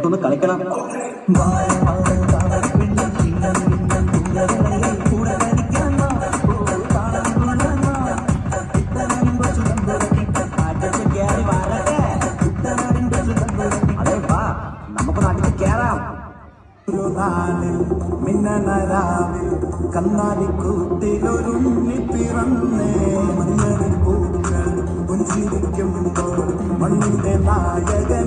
നമുക്കൊന്ന് കളിക്കണം. നമുക്കൊന്ന് അടിച്ച് കേറാം. മിന്നനരാവിൽ കണ്ണാടിക്കൂട്ടിലൊരുങ്ങി പിറന്നേ മഞ്ഞളിൽ പൂക്കൾ പുഞ്ചിരിക്കുമ്പോൾ മണ്ണിന്റെ നായക